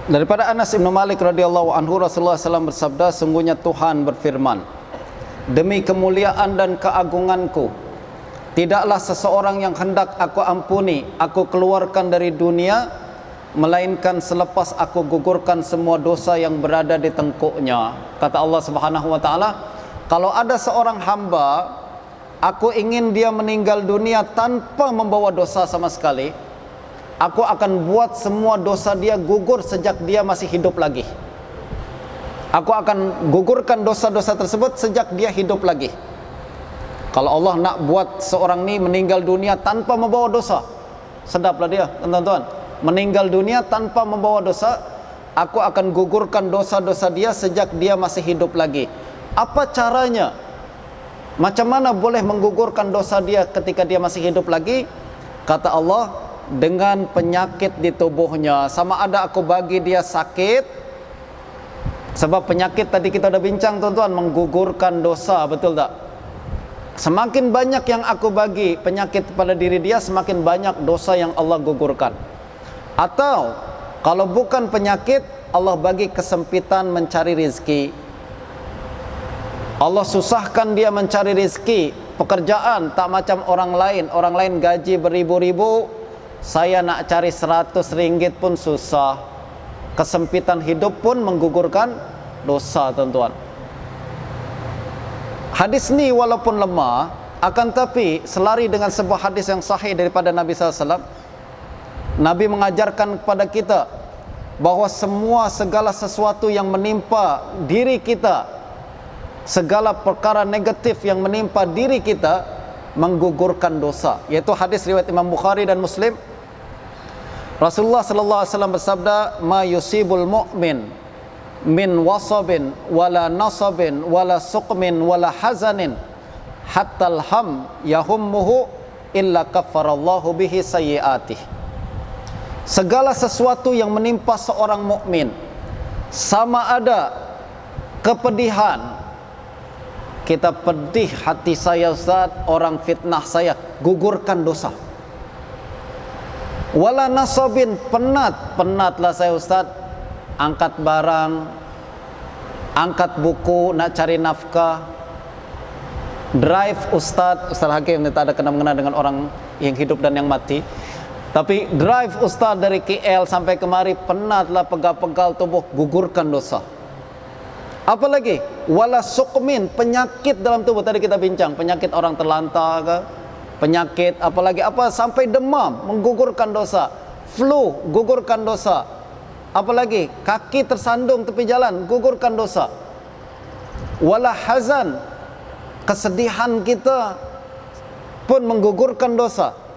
Daripada Anas bin Malik radhiyallahu anhu, Rasulullah SAW bersabda, sungguhnya Tuhan berfirman, demi kemuliaan dan keagunganku, tidaklah seseorang yang hendak aku ampuni, aku keluarkan dari dunia, melainkan selepas aku gugurkan semua dosa yang berada di tengkuknya. Kata Allah Subhanahu wa taala, kalau ada seorang hamba, aku ingin dia meninggal dunia tanpa membawa dosa sama sekali, aku akan buat semua dosa dia gugur sejak dia masih hidup lagi. Aku akan gugurkan dosa-dosa tersebut sejak dia hidup lagi. Kalau Allah nak buat seorang ni meninggal dunia tanpa membawa dosa, sedaplah dia, teman-teman. Meninggal dunia tanpa membawa dosa, aku akan gugurkan dosa-dosa dia sejak dia masih hidup lagi. Apa caranya? Macam mana boleh menggugurkan dosa dia ketika dia masih hidup lagi? Kata Allah, dengan penyakit di tubuhnya. Sama ada aku bagi dia sakit, sebab penyakit tadi kita dah bincang, tuan-tuan, menggugurkan dosa, betul tak? Semakin banyak yang aku bagi penyakit pada diri dia, semakin banyak dosa yang Allah gugurkan. Atau kalau bukan penyakit, Allah bagi kesempitan mencari rezeki. Allah susahkan dia mencari rezeki, pekerjaan tak macam orang lain. Orang lain gaji beribu-ribu, saya nak cari 100 ringgit pun susah. Kesempitan hidup pun menggugurkan dosa, tuan-tuan. Hadis ni walaupun lemah, akan tapi selari dengan sebuah hadis yang sahih daripada Nabi SAW. Nabi mengajarkan kepada kita bahawa segala sesuatu yang menimpa diri kita, segala perkara negatif yang menimpa diri kita, menggugurkan dosa. Yaitu hadis riwayat Imam Bukhari dan Muslim. Rasulullah sallallahu alaihi wasallam bersabda, ma yusibul mu'min min wasabin wala nasabin wala suqmin wala hazanin hatta alham yahummuhu illa kaffarallahu bihi sayyi'atih. Segala sesuatu yang menimpa seorang mukmin, sama ada kepedihan, kita pedih hati saya Ustaz, orang fitnah saya, gugurkan dosa. Wala nasabin, penatlah saya Ustaz, angkat barang, angkat buku, nak cari nafkah. Drive Ustaz Hakim ni tak ada kena-mengena dengan orang yang hidup dan yang mati. Tapi drive Ustaz dari KL sampai kemari, penatlah, pegal-pegal tubuh, gugurkan dosa. Apa lagi? Wala suqmin, penyakit dalam tubuh, tadi kita bincang, penyakit orang terlantar ke, penyakit apalagi apa, sampai demam, menggugurkan dosa. Flu, gugurkan dosa. Apalagi kaki tersandung tepi jalan, gugurkan dosa. Wala hazan, kesedihan kita pun menggugurkan dosa.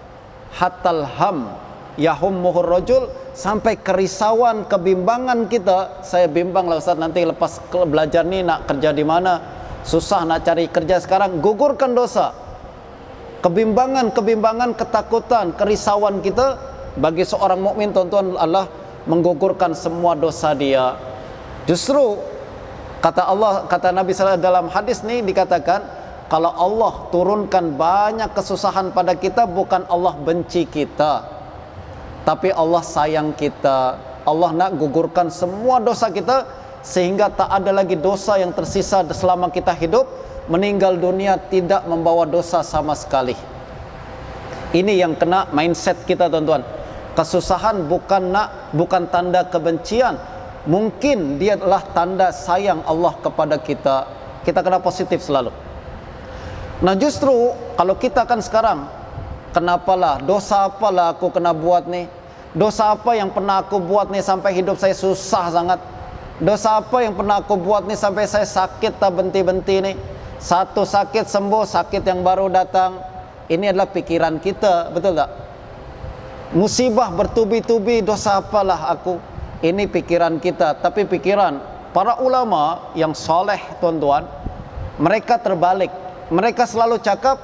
Hatal ham yahummuhur rajul, sampai kerisauan, kebimbangan kita, saya bimbang lah Ustaz, nanti lepas belajar ni nak kerja di mana, susah nak cari kerja sekarang, gugurkan dosa. Kebimbangan, ketakutan, kerisauan kita bagi seorang mukmin, tuan-tuan, Allah menggugurkan semua dosa dia. Justru kata Allah, kata Nabi SAW dalam hadis ni dikatakan, kalau Allah turunkan banyak kesusahan pada kita, bukan Allah benci kita, tapi Allah sayang kita. Allah nak gugurkan semua dosa kita, sehingga tak ada lagi dosa yang tersisa selama kita hidup. Meninggal dunia tidak membawa dosa sama sekali. Ini yang kena mindset kita, tuan-tuan. Kesusahan bukan tanda kebencian, mungkin dia adalah tanda sayang Allah kepada kita. Kita kena positif selalu. Nah justru kalau kita kan sekarang, kenapalah, dosa apalah aku kena buat ni, dosa apa yang pernah aku buat ni sampai hidup saya susah sangat, dosa apa yang pernah aku buat ni sampai saya sakit tak benti-benti ni, satu sakit sembuh, sakit yang baru datang. Ini adalah pikiran kita, betul tak? Musibah bertubi-tubi, dosa apalah aku, ini pikiran kita. Tapi pikiran para ulama yang soleh, tuan-tuan, mereka terbalik. Mereka selalu cakap,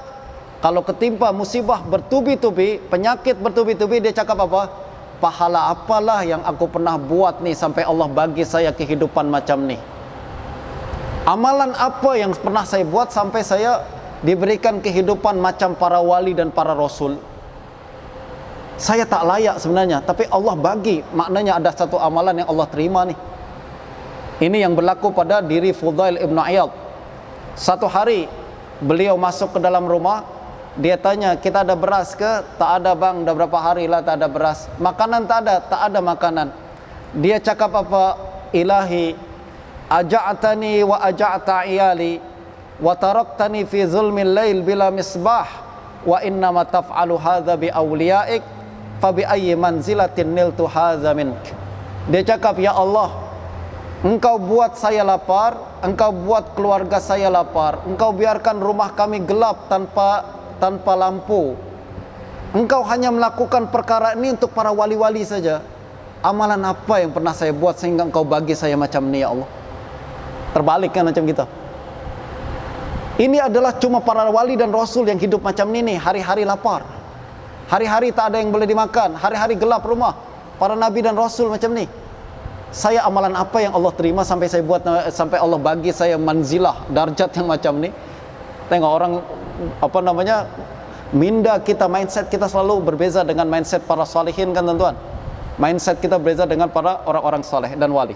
kalau ketimpa musibah bertubi-tubi, penyakit bertubi-tubi, dia cakap apa? Pahala apalah yang aku pernah buat ni sampai Allah bagi saya kehidupan macam ni? Amalan apa yang pernah saya buat sampai saya diberikan kehidupan macam para wali dan para rasul? Saya tak layak sebenarnya, tapi Allah bagi, maknanya ada satu amalan yang Allah terima nih. Ini yang berlaku pada diri Fudail ibn Iyad. Satu hari beliau masuk ke dalam rumah, dia tanya, kita ada beras ke? Tak ada bang, dah berapa hari lah tak ada beras. Makanan tak ada? Tak ada makanan. Dia cakap apa? Ilahi, aja'tani wa aja'ta iyali, wa taraktani fi zulmil lail bila misbah, wa innama taf'alu hadha bi awliyaik, fa bi ayyi manzilatin niltu hadha mink. Dia cakap, ya Allah, Engkau buat saya lapar, Engkau buat keluarga saya lapar, Engkau biarkan rumah kami gelap tanpa lampu. Engkau hanya melakukan perkara ini untuk para wali-wali saja. Amalan apa yang pernah saya buat sehingga Engkau bagi saya macam ni, ya Allah? Terbalik kan macam kita. Ini adalah cuma para wali dan rasul yang hidup macam ni nih, hari-hari lapar, hari-hari tak ada yang boleh dimakan, hari-hari gelap rumah. Para nabi dan rasul macam ni. Saya amalan apa yang Allah terima sampai saya buat, sampai Allah bagi saya manzilah, darjat yang macam ni? Tengok orang minda kita, mindset kita selalu berbeza dengan mindset para salihin kan tuan-tuan. Mindset kita berbeza dengan para orang-orang saleh dan wali.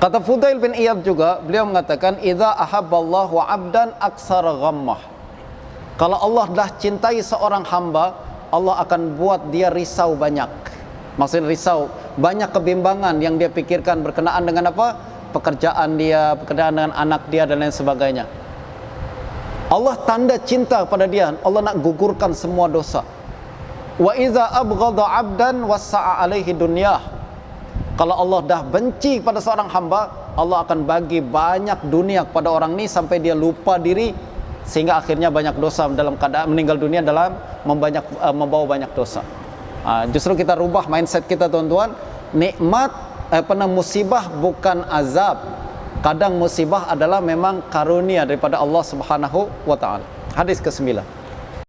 Kata Fudail bin Iyad juga, beliau mengatakan, idza ahabballahu 'abdan aksara ghammah. Kalau Allah dah cintai seorang hamba, Allah akan buat dia risau banyak. Maksudnya risau, banyak kebimbangan yang dia pikirkan berkenaan dengan apa? Pekerjaan dia, berkenaan dengan anak dia dan lain sebagainya. Allah tanda cinta pada dia, Allah nak gugurkan semua dosa. Wa iza abghadha 'abdan wasa'a alaihi dunyah. Kalau Allah dah benci pada seorang hamba, Allah akan bagi banyak dunia kepada orang ni sampai dia lupa diri, sehingga akhirnya banyak dosa, dalam keadaan meninggal dunia dalam membawa banyak dosa. Justru kita rubah mindset kita tuan-tuan. Nikmat, musibah bukan azab. Kadang musibah adalah memang karunia daripada Allah Subhanahu wa taala. Hadis ke-9.